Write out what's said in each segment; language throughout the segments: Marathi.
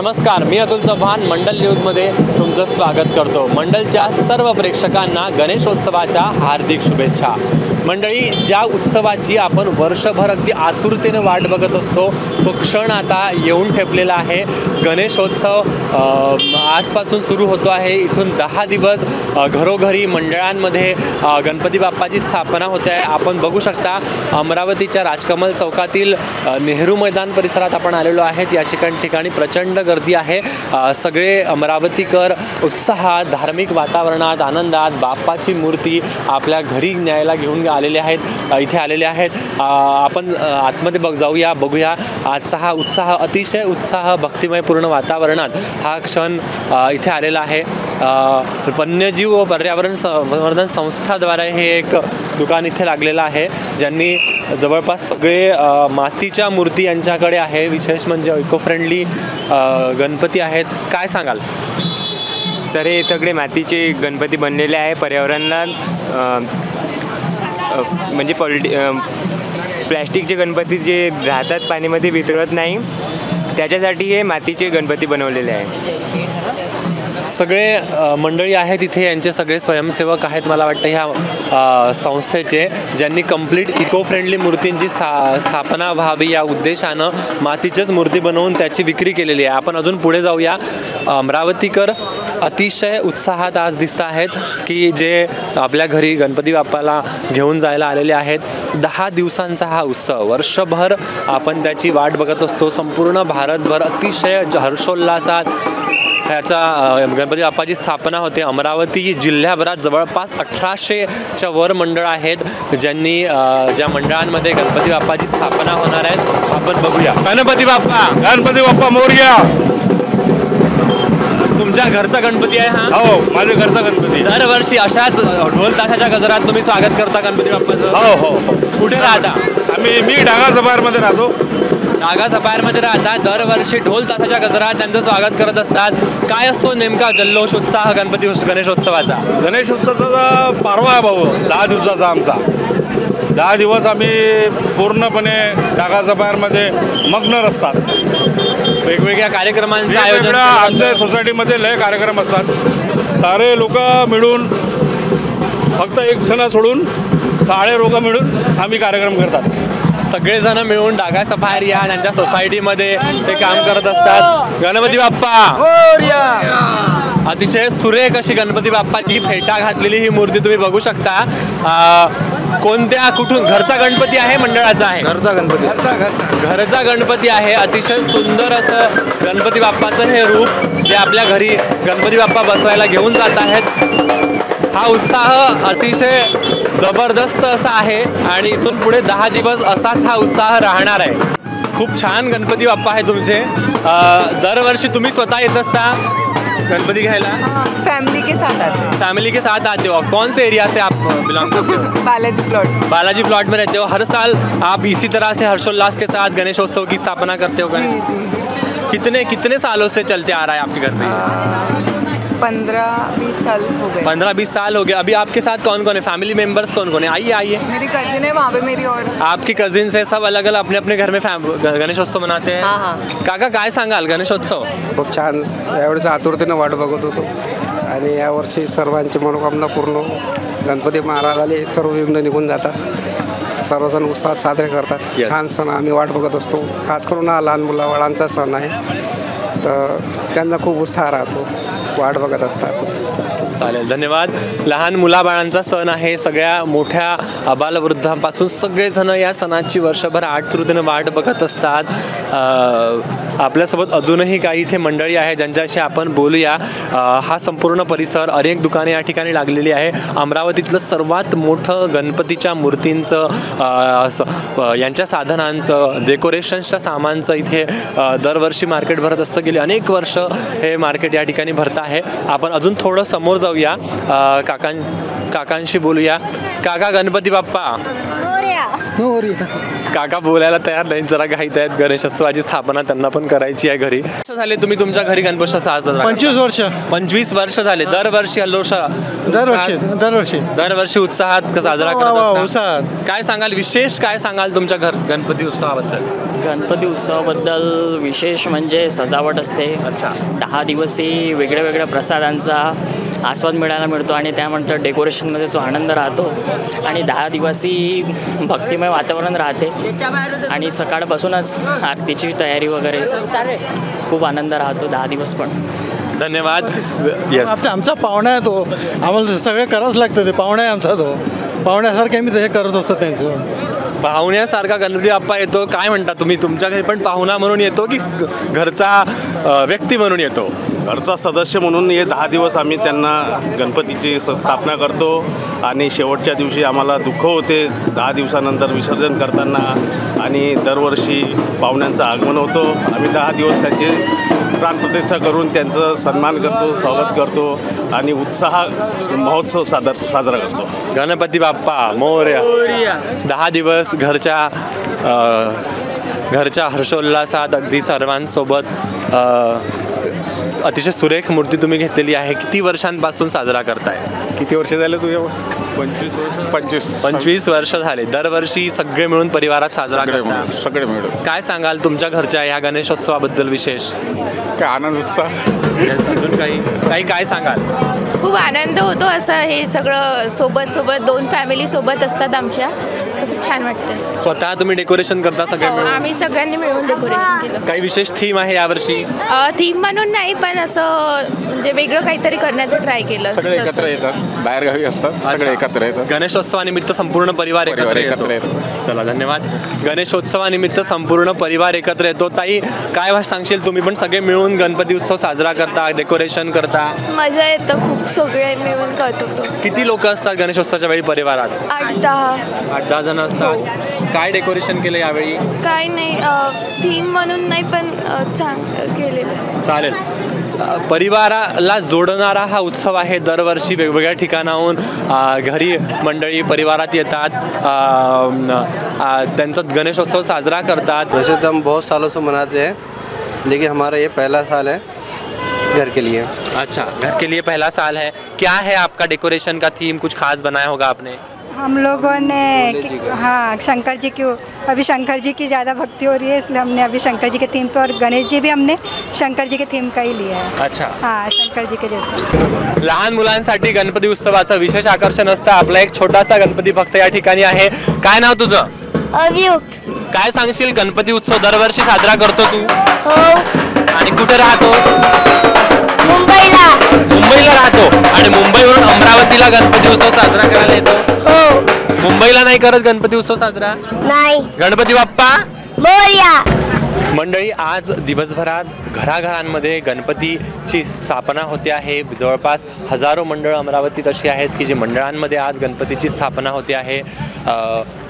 नमस्कार, मी अतुल चव्हाण मंडल न्यूजमध्ये तुमचं स्वागत करतो। मंडलच्या सर्व प्रेक्षकांना गणेशोत्सवाच्या हार्दिक शुभेच्छा। मंडळी, ज्या उत्सवाची आपण वर्षभर अगदी आतुरतेने वाट बघत असतो तो क्षण आता येऊन ठेपलेला आहे। गणेशोत्सव आजपासून सुरू होतो आहे। इथून 10 दिवस घरोघरी मंडळांमध्ये गणपती बाप्पाची स्थापना होते आहे। आपण बघू शकता अमरावतीच्या राजकमल चौकातील नेहरू मैदान परिसरात आपण आलेलो आहेत। या ठिकाणी प्रचंड गर्दी आहे। सगळे अमरावतीकर उत्साहात, धार्मिक वातावरणात, आनंदात बाप्पाची मूर्ती आपल्या घरी न्यायला घेऊन आलेले आहेत, इथे आलेले आहेत। आपण आतमध्ये जाऊया, बघूया आजचा हा उत्साह, अतिशय उत्साह भक्तिमयपूर्ण वातावरणात हा क्षण इथे आलेला आहे। वन्यजीव व पर्यावरण संवर्धन संस्थाद्वारे हे एक दुकान इथे लागलेलं आहे, ज्यांनी जवळपास सगळे मातीच्या मूर्ती यांच्याकडे आहे। विशेष म्हणजे इको फ्रेंडली गणपती आहेत। काय सांगाल सर? हे सगळे मातीचे गणपती बनलेले आहे। पर्यावरणाला म्हणजे प्लॅस्टिकचे गणपती जे राहतात पाण्यामध्ये वितळत नाही, त्याच्यासाठी हे मातीचे गणपती बनवलेले आहे। सगळे मंडळी आहेत इथे, यांचे सगळे स्वयंसेवक आहेत मला वाटतं ह्या संस्थेचे, ज्यांनी कंप्लीट इको फ्रेंडली मूर्तींची स्थापना व्हावी या उद्देशानं मातीचीच मूर्ती बनवून त्याची विक्री केलेली आहे। आपण अजून पुढे जाऊया। अमरावतीकर अतिशय उत्साहात आज दिसत आहेत की जे आपल्या घरी गणपती बाप्पाला घेऊन जायला आलेले आहेत। 10 दिवसांचा हा उत्सव, वर्षभर आपण त्याची वाट बघत असतो। संपूर्ण भारतभर अतिशय हर्षोल्लासात ह्याचा गणपती बाप्पाची स्थापना होते। अमरावती जिल्ह्याभरात जवळपास 1800च्या वर मंडळ आहेत, ज्या मंडळांमध्ये गणपती बाप्पाची स्थापना होणार आहे। आपण बघूया। गणपती बाप्पा मोरया। तुमच्या घरचा गणपती आहे हा? हो, माझ्या घरचा गणपती। दरवर्षी अशाच ढोल ताशाच्या गजरात तुम्ही स्वागत करता गणपती बाप्पाचं? हो हो। कुठे राहता? मी डागा सफायरमध्ये राहतो। डागा सफायरमध्ये राहतात। दरवर्षी ढोल ताशाच्या गजरात त्यांचं स्वागत करत असतात। काय असतो नेमका जल्लोष, उत्साह गणेशोत्सवाचा? गणेशोत्सवाचा पारवा आहे भाऊ, 10 दिवसाचा आमचा। 10 दिवस आम्ही पूर्णपणे डागा सफायरमध्ये मग्न असतात। वेगवेगळ्या कार्यक्रमांचं आयोजन आमच्या सोसायटीमध्ये लय कार्यक्रम असतात। सारे लोक मिळून, फक्त एक जण सोडून सारे लोक मिळून आम्ही कार्यक्रम करतात। सगळेजण मिळून डागा सफायर या त्यांच्या सोसायटीमध्ये ते काम करत असतात। गणपती बाप्पा, अतिशय सुरेख अशी गणपती बाप्पाची फेटा घातलेली ही मूर्ती तुम्ही बघू शकता। कुठून घरचा गणपती आहे, मंडळाचा आहे? घरचा गणपती आहे। अतिशय सुंदर असं गणपती बाप्पाचं हे रूप, जे आपल्या घरी गणपती बाप्पा बसवायला घेऊन जात आहेत। हा उत्साह अतिशय जबरदस्त असा आहे आणि इथून पुढे 10 दिवस असाच हा उत्साह राहणार आहे। खूप छान गणपती बाप्पा आहे तुमचे। दरवर्षी तुम्ही स्वतः येत असता गणपति घ्यायला? फैमिली के साथ आते हैं। फैमिली के साथ आते हो? कौन से एरिया से आप बिलोंग करते हो? बालाजी प्लॉट। बालाजी प्लॉट में रहते हो। हर साल आप इसी तरह से हर्षोल्लास के साथ गणेशोत्सव की स्थापना करते हो? जी। कितने सालों से चलते आ रहा है आपके घर में? 15-20 साल हो गए। 15-20 साल हो गए। अभी आपके साथ कौन कौन है? फैमिली मेंबर्स कौन कौन है? आइए। मेरी कजिन है वहाँ पे, मेरी और आपकी कजिन है, सब अलग अलग अपने अपने घर में गणेशोत्सव मनाते हैं। हाँ। काका, काय सांगाल गणेशोत्सव? खूप छान, यावेळेस आतुरतेने वाट बघत होतो आणि यावर्षी सर्वांची मनोकामना पूर्ण। गणपती महाराजाले सर्व विघ्न निघून जातात, सर्वजण उत्साहात साजरे करतात। छान सण आम्ही वाट बघत असतो। खास करून हा लहान मुलाबाळांचा सण आहे, तर त्यांना खूप उत्साह राहतो, वाट बघत असतात। चालेल, धन्यवाद। लहान मुलाबाळांचा सण आहे, सगळ्या मोठ्या अबालवृद्धांपासून सगळेजण या सणाची वर्षभर आतुरतेने वाट बघत असतात। आपल्यासोबत अजूनही काही इथे मंडळी आहे ज्यांच्याशी आपण बोलूया। हा संपूर्ण परिसर, अनेक दुकाने या ठिकाणी लागलेली आहे। अमरावतीतलं सर्वात मोठं गणपतीच्या मूर्तींचं, यांच्या साधनांचं, डेकोरेशन्सच्या सामानचं इथे दरवर्षी मार्केट भरत असतं। गेली अनेक वर्ष हे मार्केट या ठिकाणी भरत आहे। आपण अजून थोडं समोर जाऊया, काकांशी बोलूया। काका, गणपती बाप्पा। काका बोलायला तयार नाही, जरा घाईत आहेत। गणेशोत्सवाची स्थापना त्यांना पण करायची आहे घरी। झाले तुम्ही तुमच्या घरी गणपती साजरा? 25 वर्ष झाले। दरवर्षी दरवर्षी उत्साहात साजरा करत असता। काय सांगाल, विशेष काय सांगाल तुमच्या घर गणपती उत्सवाबद्दल? गणपती उत्सवाबद्दल विशेष म्हणजे सजावट असते. अच्छा. 10 दिवसही वेगळ्या वेगळ्या प्रसादांचा आस्वाद मिळायला मिळतो आणि त्यानंतर डेकोरेशनमध्ये जो आनंद राहतो आणि 10 दिवसही भक्तिमय वातावरण राहते आणि सकाळपासूनच आरतीची तयारी वगैरे खूप आनंद राहतो 10 दिवस पण. धन्यवाद. येस. आमचा पाहुणा आहे तो, आम्हाला सगळं करावंच लागतं. ते पाहुणा आहे आमचा, तो पाहुण्यासारखे आम्ही ते करत असतो त्यांचं. पाहुण्यासारखा गणपती बाप्पा येतो. काय म्हणता तुम्ही, तुमच्या घरी पण पाहुणा म्हणून येतो की घरचा व्यक्ती म्हणून येतो? घरचा सदस्य म्हणून हे 10 दिवस आम्ही त्यांना गणपतीची स्थापना करतो आणि शेवटच्या दिवशी आम्हाला दुःख होते 10 दिवसानंतर विसर्जन करताना, आणि दरवर्षी पाहुण्यांचं आगमन होतो. आम्ही 10 दिवस त्यांचे प्राणप्रतिष्ठा करून त्यांचं सन्मान करतो, स्वागत करतो आणि उत्साह महोत्सव साजरा करतो. गणपती बाप्पा मोरया. 10 दिवस घरच्या हर्षोल्लासात अगदी सर्वांसोबत अतिशय सुरेख मूर्ती तुम्ही घेतलेली आहे. किती वर्षांपासून साजरा करताय? किती वर्ष झाले तुझ्या? 25 वर्ष झाले. दरवर्षी सगळे मिळून परिवारात साजरा करता? सगळे मिळून. काय सांगाल तुमच्या घरच्या या गणेशोत्सवाबद्दल विशेष? काय आनंद उत्साह. अजून काही काय सांगाल? खूप आनंद होतो. असं हे सगळं सोबत 2 फॅमिली सोबत असतात आमच्या, तर खूप छान वाटतं. स्वतः तुम्ही डेकोरेशन करता सगळे मिळून? आम्ही सगळ्यांनी मिळून डेकोरेशन केलं. काही विशेष थीम आहे यावर्षी? थीम म्हणून नाही, पण असं म्हणजे वेगळं काहीतरी करण्याचं ट्राय केलं. सगळे एकत्र येतात, बाहेरगावी असतात, सगळे एकत्र येतात. गणेशोत्सवानिमित्त संपूर्ण परिवार एकत्र येतो. चला, धन्यवाद. गणेशोत्सवानिमित्त संपूर्ण परिवार एकत्र येतो. ताई, काय सांगशील? तुम्ही पण सगळे मिळून गणपती उत्सव साजरा करता, डेकोरेशन करता? मजा येतं खूप, सगळे मिळून करतो तो. किती लोक असतात गणेशोत्सवाच्या वेळी परिवारात? 8-10 जण असतात. काय डेकोरेशन केलं यावेळी? काय नाही, थीम म्हणून नाही, पण चांगलं केलेलं. चालेल. परिवाराला जोडणारा हा उत्सव आहे. दरवर्षी वेगवेगळ्या ठिकाणाहून घरी मंडळी परिवारात येतात, त्यांचा गणेशोत्सव साजरा करतात. वैसे तो हम बहुत सालों से मनाते हैं, लेकिन हमारा ये पहला साल है घर के लिए. अच्छा, घर के लिए पहला साल है. क्या है आपका डेकोरेशन का थीम? कुछ खास बनाया होगा आपने? हम लोगों ने हाँ शंकर जी की, अभी शंकर जी की ज़्यादा भक्ति हो रही है, इसलिए हमने अभी शंकर जी के थीम पे, और गणेश जी भी हमने शंकर जी के थीम का ही लिया है. अच्छा. हाँ, शंकर जी के जैसे. लहान मुलांसाठी गणपती उत्सवाचं विशेष आकर्षण असतं. आपला एक छोटासा गणपती भक्त या ठिकाणी आहे. काय नाव तुझं? अभियुक्त. काय सांगशील? गणपती उत्सव दरवर्षी साजरा करतो तू? हो. आणि कुठे राहतो? मुंबईला राहतो. आणि मुंबईवरून अमरावतीला गणपती उत्सव साजरा करायला येतो? हो. मुंबईला नाही करत गणपती उत्सव साजरा? नाही. गणपती बाप्पा मोरया. मंडळी, आज दिवसभरात घराघरांमध्ये गणपतीची स्थापना होते आहे. जवळपास हजारो मंडळं अमरावतीत अशी आहेत की जी मंडळांमध्ये आज गणपतीची स्थापना होते आहे.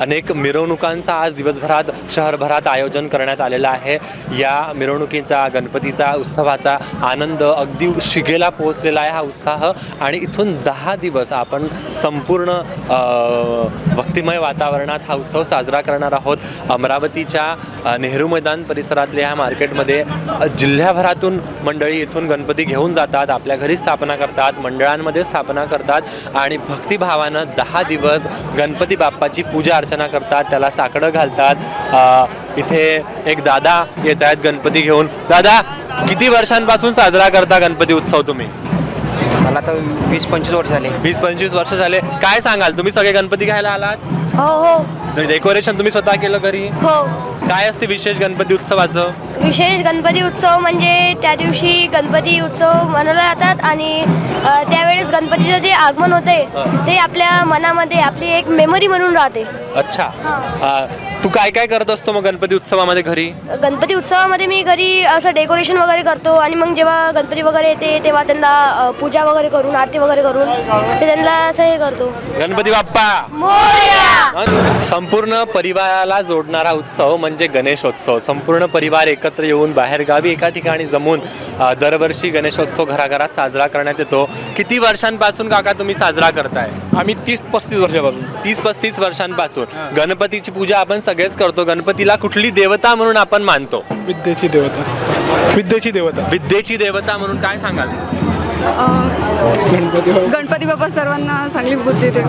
अनेक मिरवणुकांचा आज दिवसभरात शहरभरात आयोजन करण्यात आलेलं आहे. या मिरवणुकीचा, गणपतीचा उत्सवाचा आनंद अगदी शिगेला पोहोचलेला आहे हा उत्साह. आणि इथून 10 दिवस आपण संपूर्ण भक्तिमय वातावरणात हा उत्सव साजरा करणार आहोत. अमरावतीच्या नेहरू मैदान परिसरातल्या ह्या मार्केटमध्ये जिल्ह्याभरातून मंडळी इथून गणपती घेऊन जातात, आपल्या घरी स्थापना करतात, मंडळांमध्ये स्थापना करतात आणि भक्तिभावानं 10 दिवस गणपती बाप्पाची पूजा अर्चना करतात, त्याला साकडं घालतात. इथे एक दादा येत आहेत गणपती घेऊन. दादा, किती वर्षांपासून साजरा करता गणपती उत्सव तुम्ही? मला तर 20-25 वर्ष झाले. 20-25 वर्ष झाले. काय सांगाल? तुम्ही सगळे गणपती घ्यायला आलात? हो. डेकोरेशन तुम्ही स्वतः केलं घरी? हो. काय असते विशेष गणपती उत्सवाचं? विशेष गणपती उत्सव म्हणजे त्या दिवशी गणपती उत्सव मनवले जातात आणि त्यावेळेस गणपतीचं जे आगमन होते ते आपल्या मनामध्ये आपली एक मेमरी म्हणून राहते. अच्छा. तू काय काय करत असतो मग गणपती उत्सवामध्ये घरी? गणपती उत्सवामध्ये मी घरी असं डेकोरेशन वगैरे करतो आणि मग जेव्हा गणपती वगैरे येते तेव्हा त्यांना पूजा वगैरे करून, आरती वगैरे करून ते त्यांना असं हे करतो. गणपती बाप्पा मोरया. संपूर्ण परिवाराला जोडणारा उत्सव म्हणजे गणेशोत्सव. संपूर्ण परिवार एकत्र येऊन बाहेरगावी एका ठिकाणी जमून दरवर्षी गणेशोत्सव घराघरात साजरा करण्यात येतो. किती वर्षांपासून काका तुम्ही साजरा करताय? आम्ही 30-35 वर्षापासून. 30-35 वर्षांपासून. गणपतीची पूजा आपण सगळेच करतो. गणपतीला कुठली देवता म्हणून आपण मानतो? विद्येची देवता. विद्येची देवता. विद्येची देवता म्हणून काय सांगाल? गणपती बाप्पा सर्वांना चांगली बुद्धी देव.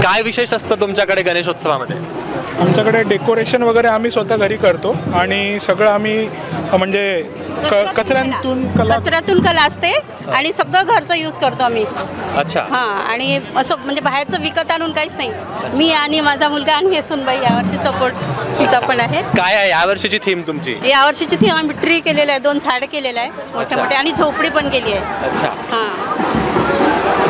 काय विशेष असतं तुमच्याकडे गणेशोत्सवामध्ये? आमच्याकडे डेकोरेशन वगैरे आम्ही स्वतः घरी करतो आणि सगळं आम्ही म्हणजे कचऱ्यातून कला असते आणि सगळं घरचं यूज करतो आम्ही. अच्छा. हां, आणि असं म्हणजे बाहेरचं विकत आणून काहीच नाही. मी आणि माझा मुलगा आणि हे सुनबाई यावर्षी सपोर्ट तिचा पण आहे. काय आहे यावर्षीची थीम तुमची? यावर्षीची थीम आम्ही ट्री केलेलं आहे, 2 झाड केलेलं आहे मोठे मोठे आणि झोपडी पण केली आहे. अच्छा. हां.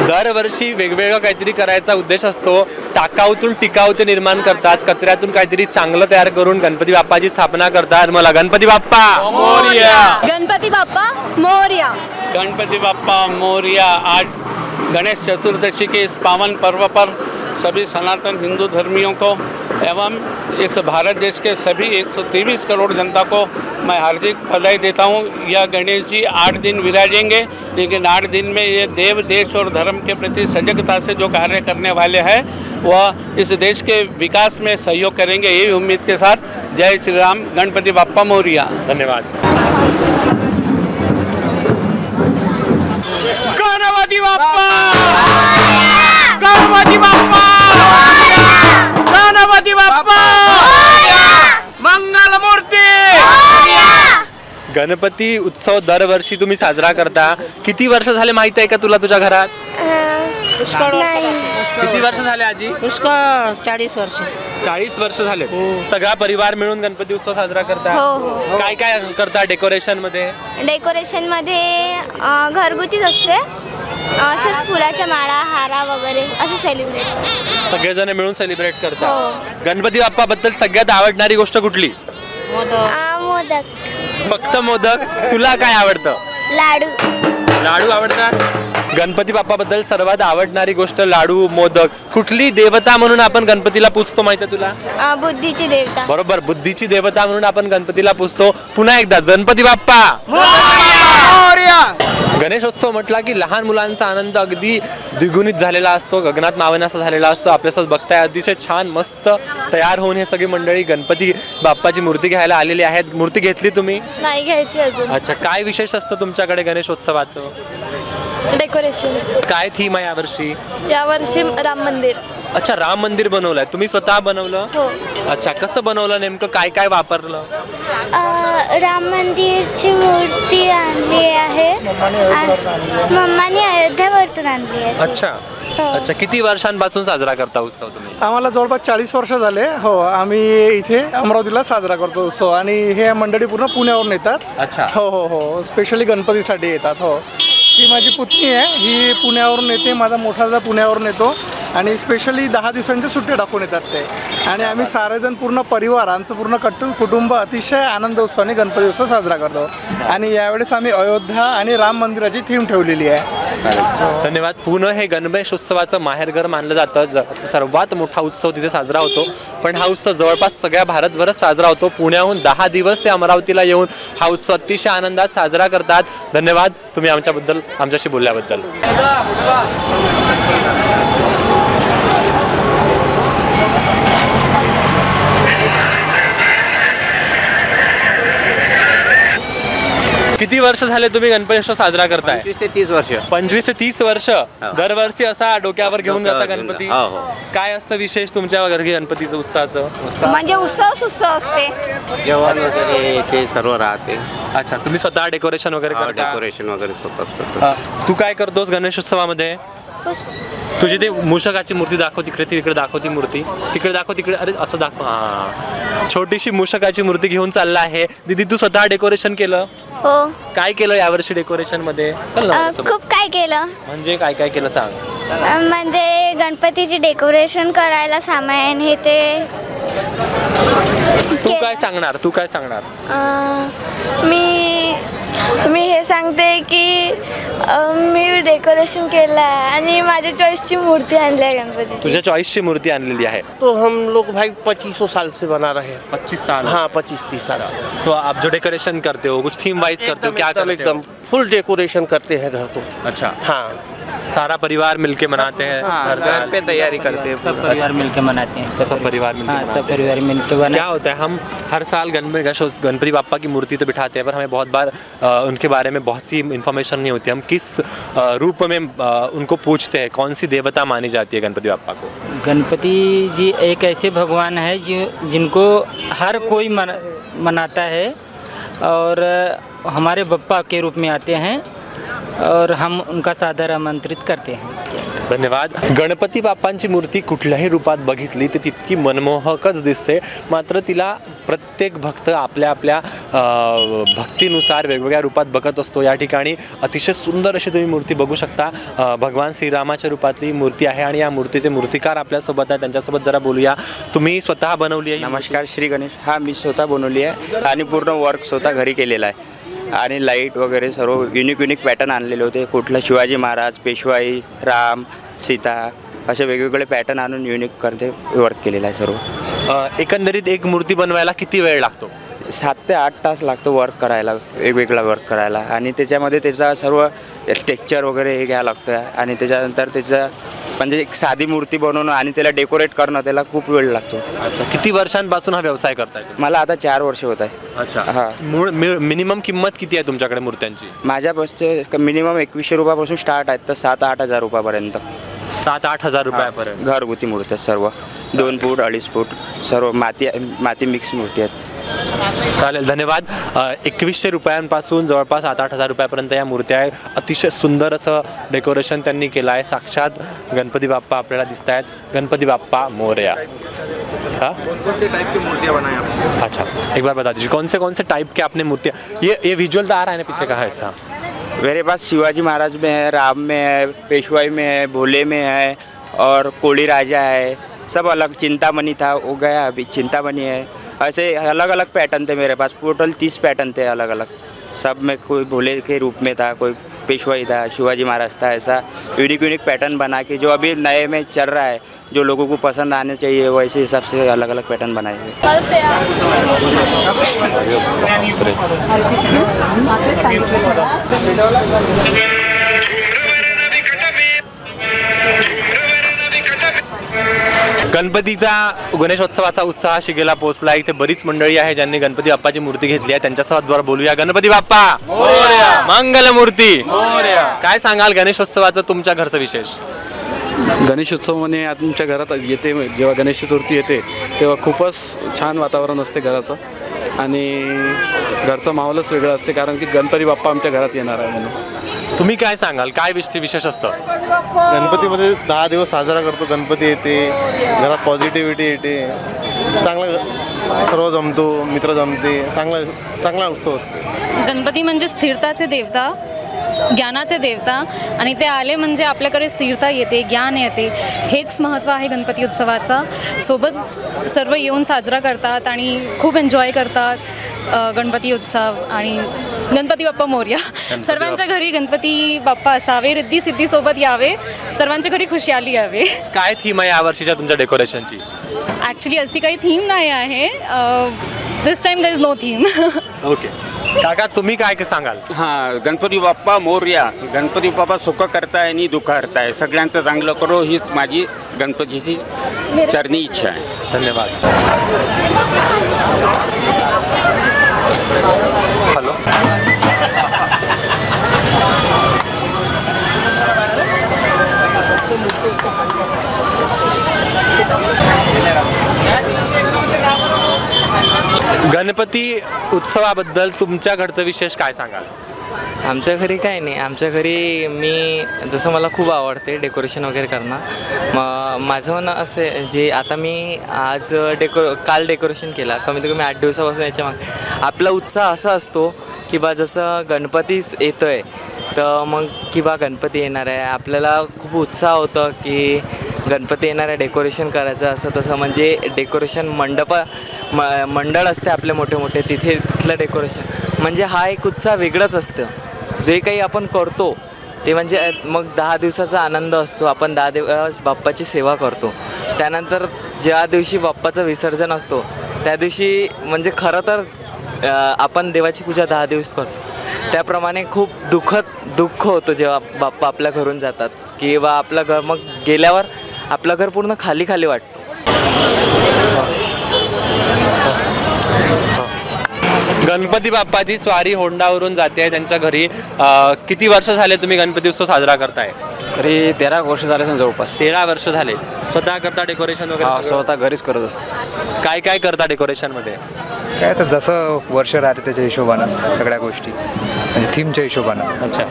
दरवर्षी वेगवेगळं काहीतरी करायचा उद्देश असतो. टाकाऊतून टिकाऊ ते निर्माण करतात, कचऱ्यातून काहीतरी चांगलं तयार करून गणपती बाप्पाची स्थापना करतात. मला गणपती बाप्पा मोरया. गणपति बाप्पा मोरया. गणपति बाप्पा मोरया। आज गणेश चतुर्दशी के इस पावन पर्व पर सभी सनातन हिंदू धर्मियों को एवं इस भारत देश के सभी 123 करोड़ जनता को मैं हार्दिक बधाई देता हूँ। यह गणेश जी 8 दिन विराजेंगे, लेकिन 8 दिन में ये देव देश और धर्म के प्रति सजगता से जो कार्य करने वाले हैं वह इस देश के विकास में सहयोग करेंगे, यही उम्मीद के साथ जय श्री राम। गणपति बाप्पा मोरया। धन्यवाद। गणपति बाप्पा, गणपति बाप्पा, गणपति बाप्पा, मंगल मूर्ती। गणपती उत्सव दरवर्षी तुम्ही साजरा करता. किती वर्ष झाले माहिती आहे का तुला तुझ्या घरात? किती वर्ष झाले आजी? 40 वर्ष. 40 वर्ष झाले. सगळा परिवार मिळून गणपती उत्सव साजरा करता? हो. काय काय करता डेकोरेशन मध्ये? डेकोरेशन मध्ये घरगुतीच असते, असंच फुलाच्या माळा, हारा वगैरे असं सेलिब्रेट. सगळेजण मिळून सेलिब्रेट करता. गणपती बाप्पा बद्दल सगळ्यात आवडणारी गोष्ट कुठली? मोदक. फक्त मोदक? तुला काय आवडतं? लाडू. लाडू आवडतात. गणपती बाप्पा बद्दल सर्वात आवडणारी गोष्ट लाडू, मोदक. कुठली देवता म्हणून आपण गणपतीला पूजतो माहिती आहे तुला? बुद्धीची देवता. बरोबर, बुद्धीची देवता म्हणून आपण गणपतीला पूजतो. पुन्हा एकदा गणपती बाप्पा. गणेशोत्सव म्हटला की लहान मुलांचा आनंद अगदी द्विगुणित झालेला असतो, गगनात मावेनासा झालेला असतो. आपल्यासोबत बघताय अतिशय छान मस्त तयार होऊन हे सगळी मंडळी गणपती बाप्पाची मूर्ती घ्यायला आलेली आहेत. मूर्ती घेतली तुम्ही? नाही घ्यायची अजून. अच्छा. काय विशेष असतं तुमच्याकडे गणेशोत्सवाचं? डेकोरेशन. काय थीम आहे यावर्षी? यावर्षी राम मंदिर. अच्छा, राम मंदिर बनवलंय तुम्ही? स्वतः बनवलं? हो. अच्छा, कसं बनवलं? नेमकं काय काय वापरलं? राम मंदिरची मूर्ती आणली आहे, मम्माने अयोध्यावरून आणली आहे. अच्छा अच्छा. किती वर्षांपासून साजरा करता उत्सव तुम्ही? आम्हाला जवळपास 40 वर्ष झाले. हो, आम्ही इथे अमरावतीला साजरा करतो उत्सव आणि हे मंडळी पूर्ण पुण्यावरून येतात. अच्छा. हो हो हो, स्पेशली गणपतीसाठी येतात. हो, ही माझी पुतणी आहे, ही पुण्यावरून येते, माझा मोठा दादा पुण्यावरून येतो आणि स्पेशली 10 दिवसांच्या सुट्ट्या टाकून येतात ते. आणि आम्ही सारेजण पूर्ण परिवार, आमचं पूर्ण कुटुंब अतिशय आनंद उत्सवाने गणपती उत्सव साजरा करतो. आणि यावेळेस आम्ही अयोध्या आणि राम मंदिराची थीम ठेवलेली आहे. धन्यवाद. पुणे हे गणेशोत्सवाचं माहेरघर मानलं जातं. सर्वात मोठा उत्सव तिथे साजरा होतो. पण हा उत्सव जवळपास सगळ्या भारतभरात साजरा होतो. पुण्याहून 10 दिवस ते अमरावतीला येऊन हा उत्सव अतिशय आनंदात साजरा करतात. धन्यवाद तुम्ही आमच्याशी बोलल्याबद्दल. किती वर्ष झाले तुम्ही गणपती साजरा करताय? 25 ते 30 वर्ष. 25 ते 30 वर्ष. दरवर्षी असा डोक्यावर घेऊन जाता गणपती? काय असतं विशेष तुमच्या घरी गणपतीचं उत्सवाचं? म्हणजे उत्सव असते, जेवण वगैरे ते सर्व राहते. अच्छा. तुम्ही स्वतः डेकोरेशन वगैरे करता? डेकोरेशन वगैरे स्वतःच करतो. तू काय करतोस गणेशोत्सवामध्ये? तुझी ते मूषकाची मूर्ती दाखव तिकडे दाखव ती मूर्ती तिकडे दाखव तिकडे. अरे असं दाखव. हा, छोटीशी मूषकाची मूर्ती घेऊन चालला आहे. दीदी तू स्वतः डेकोरेशन केलं? हो. काय केलं यावर्षी डेकोरेशन मध्ये? खूप काय केलं. म्हणजे काय काय केलं सांग. म्हणजे गणपतीची डेकोरेशन करायला सामान हे ते. तू काय सांगणार? मी हे सांगते की मी डेकोरेशन केलं आहे आणि माझ्या चॉईसची मूर्ती आणली आहे गणपती. तुझ्या चॉईसची मूर्ती आणलेली आहे? तो हम लोग भाई 2500 साल से बना रहे हैं. 25 साल? हाँ, 25-30 साल. तो आप जो डेकोरेशन करते हो कुछ थीम वाइज करते हो? क्या करते हो? एकदम फुल डेकोरेशन करते हैं घर को. अच्छा. हाँ. सारा परिवार मिलके मनाते हैं हर घर साल? पे तैयारी करते हैं सब परिवार मिलके मनाते हैं। सब परिवार मिलके हाँ, मनाते सब परिवार मिलके बनाते क्या होता है, हम हर साल गणपति बापा की मूर्ति तो बिठाते हैं, पर हमें बहुत बार उनके बारे में बहुत सी इन्फॉर्मेशन नहीं होती। हम किस रूप में उनको पूछते हैं, कौन सी देवता मानी जाती है गणपति बापा को? गणपति जी एक ऐसे भगवान है जो जिनको हर कोई मनाता है और हमारे बप्पा के रूप में आते हैं और हम उनका सादर आमंत्रित करते हैं। धन्यवाद. गणपती बाप्पांची मूर्ती कुठल्याही रूपात बघितली तर तितकी मनमोहकच दिसते, मात्र तिला प्रत्येक भक्त आपल्या आपल्या भक्तीनुसार वेगवेगळ्या रूपात बघत असतो. या ठिकाणी अतिशय सुंदर अशी तुम्ही मूर्ती बघू शकता. भगवान श्रीरामाच्या रूपातली मूर्ती आहे आणि या मूर्तीचे मूर्तिकार आपल्यासोबत आहे, त्यांच्यासोबत जरा बोलूया. तुम्ही स्वतः बनवली आहे? नमस्कार श्री गणेश. हा मी स्वतः बनवली आहे आणि पूर्ण वर्क स्वतः घरी केलेला आहे आणि लाईट वगैरे सर्व युनिक पॅटर्न आणलेले होते. कुठला शिवाजी महाराज, पेशवाई, राम, सीता असे वेगवेगळे पॅटर्न आणून युनिक करते वर्क केलेलं आहे सर्व. एकंदरीत एक मूर्ती बनवायला किती वेळ लागतो? 7 ते 8 तास लागतो वर्क करायला, वेगवेगळा वर्क करायला. आणि त्याच्यामध्ये त्याचा सर्व टेक्स्चर वगैरे हे घ्यावं लागतं आणि त्याच्यानंतर त्याचं म्हणजे एक साधी मूर्ती बनवणं आणि त्याला डेकोरेट करणं त्याला खूप वेळ लागतो. अच्छा, किती वर्षांपासून हा व्यवसाय करताय? मला आता 4 वर्ष होत आहे. अच्छा, हां. मिनिमम किंमत किती आहे तुमच्याकडे मूर्त्यांची? माझ्यापासचे मिनिमम 2100 रुपयापासून स्टार्ट आहेत तर 7-8 हजार रुपयापर्यंत. 7-8 हजार रुपयापर्यंत घरगुती मूर्ती आहेत सर्व. 2 फूट 2.5 फूट सर्व माती मिक्स मूर्ती आहेत. चालेल, धन्यवाद. 2100 रुपयांपासून जवळपास 7-8 हजार रुपयापर्यंत या मूर्त्या आहे. अतिशय सुंदर असं डेकोरेशन त्यांनी केलं आहे. साक्षात गणपती बाप्पा आपल्याला दिसत आहेत. गणपती बाप्पा मोरया. हाँ, कौन से टाइप की मूर्तियाँ बनाए आप? अच्छा, एक बार बता दीजिए कौन से टाइप के आपने मूर्तियाँ, ये विजुअल तो आ रहा है ना पीछे का है ऐसा? मेरे पास शिवाजी महाराज में है, राम में है, पेशवाई में है, भोले में है और कोली राजा है. सब अलग. चिंतामणि था वो गया अभी, चिंतामणि है. ऐसे अलग अलग पैटर्न थे मेरे पास. टोटल 30 पैटर्न थे अलग अलग. सब में कोई भोले के रूप में था, कोई पेशवाई था, शिवाजी महाराज था. ऐसा यूनिक पैटर्न बना के जो अभी नए में चल रहा है, जो लोगों को पसंद आने चाहिए वैसे हिसाब से अलग अलग पैटर्न बनाए हुए. गणपतीचा गणेशोत्सवाचा उत्साह शिगेला पोहोचला. इथे बरीच मंडळी आहे ज्यांनी गणपती बाप्पाची मूर्ती घेतली आहे. त्यांच्यासोबत बोलूया. गणपती बाप्पा मोरया, मंगल मूर्ती मोरया. काय सांगाल गणेशोत्सवाचं तुमच्या घरचं विशेष? गणेशोत्सवाने तुमच्या घरात येते, जेव्हा गणेश चतुर्थी येते तेव्हा खूपच छान वातावरण असते घराचं आणि घरचं माहोलच वेगळं असते, कारण की गणपती बाप्पा आमच्या घरात येणार आहे म्हणून. तुम्ही काय सांगाल, काय विशेष असतं? गणपतीमध्ये 10 दिवस साजरा करतो. गणपती येते, घरात पॉझिटिव्हिटी येते, चांगला सर्व जमतो, मित्र जमते, चांगला उत्सव असतो. गणपती म्हणजे स्थिरताचे देवता, ज्ञानाचे देवता आणि ते आले म्हणजे आपल्याकडे स्थिरता येते, ज्ञान येते. हेच महत्त्व आहे गणपती उत्सवाचा. सोबत सर्व येऊन साजरा करतात आणि खूप एन्जॉय करतात गणपती उत्सव. आणि गणपती बाप्पा मोरया. सर्वांच्या घरी गणपती बाप्पा असावे, रिद्धी सिद्धी सोबत यावे, सर्वांच्या घरी खुशाली यावे. काय थीम आहे यावर्षीच्या तुमच्या डेकोरेशनची? ॲक्च्युली अशी काही थीम नाही आहे. This time there is no theme. Okay, काका तुम्ही काय सांगाल? हां, गणपती बाप्पा मोरया. गणपती बाप्पा सुख करताय आणि दुःख हरताय, सगळ्यांचं चांगलं करो हीच माझी गणपतीची चरणी इच्छा आहे. धन्यवाद. हॅलो, गणपती उत्सवाबद्दल तुमच्या घरचं विशेष काय सांगाल? आमच्या घरी काय नाही. आमच्या घरी मी जसं मला खूप आवडते डेकोरेशन वगैरे करणं. मग माझं म्हणणं असं आहे, जे आता मी आज काल डेकोरेशन केला, कमीत कमी 8 दिवसापासून याच्या मागे आपला उत्साह असा असतो की बा जसं गणपतीच येतो आहे तर मग की बा गणपती येणार आहे, आपल्याला खूप उत्साह होतं की गणपती येणार आहे, डेकोरेशन करायचं असं तसं. म्हणजे डेकोरेशन मंडळ असते आपले मोठे मोठे, तिथलं डेकोरेशन म्हणजे हा एक उत्साह वेगळाच असतं. जे काही आपण करतो ते म्हणजे मग 10 दिवसाचा आनंद असतो. आपण 10 दिवस बाप्पाची सेवा करतो. त्यानंतर ज्या दिवशी बाप्पाचं विसर्जन असतो त्या दिवशी म्हणजे खरं तर आपण देवाची पूजा 10 दिवस करतो. त्याप्रमाणे खूप दुःख होतं जेव्हा बाप्पा आपल्या घरून जातात, की बा आपलं घर मग गेल्यावर आपलं घर पूर्ण खाली खाली वाटतं. गणपती बाप्पाची स्वारी होंडावरून जाते त्यांच्या घरी. किती वर्ष झाले तुम्ही गणपती उत्सव साजरा करताय? तरी 13 वर्ष झाले जवळपास. 13 वर्ष झाले. स्वतः करता डेकोरेशन वगैरे? हा, स्वतः घरीच करत असते. काय काय करता डेकोरेशनमध्ये? काय तर जसं वर्ष राहते त्याच्या हिशोबानं सगळ्या गोष्टी, म्हणजे थीमच्या हिशोबानं. अच्छा.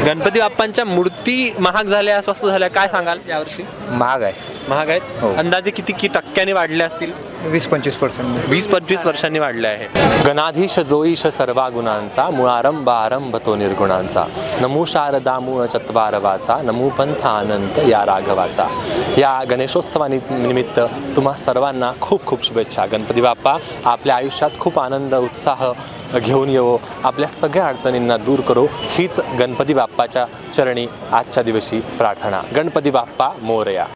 गणपती बाप्पांच्या मूर्ती महाग झाल्या, स्वस्त झाल्या, काय सांगाल यावर्षी? महाग आहे. महाग आहेत. हो. अंदाजे किती टक्क्याने वाढले असतील? 20-25%. 20-25 वर्षांनी वाढले आहे. गणाधीश जोईश सर्वा गुणांचा, मुळारंभ आरंभ तो निर्गुणांचा, नमो शारदा मूळ चत्वारवाचा, नमो पंथ अनंत या राघवाचा. या गणेशोत्सवानिमित्त तुम्हा सर्वांना खूप खूप शुभेच्छा. गणपती बाप्पा आपल्या आयुष्यात खूप आनंद उत्साह घेऊन येवो, आपल्या सगळ्या अडचणींना दूर करो, हीच गणपती बाप्पाच्या चरणी आजच्या दिवशी प्रार्थना. गणपती बाप्पा मोरया.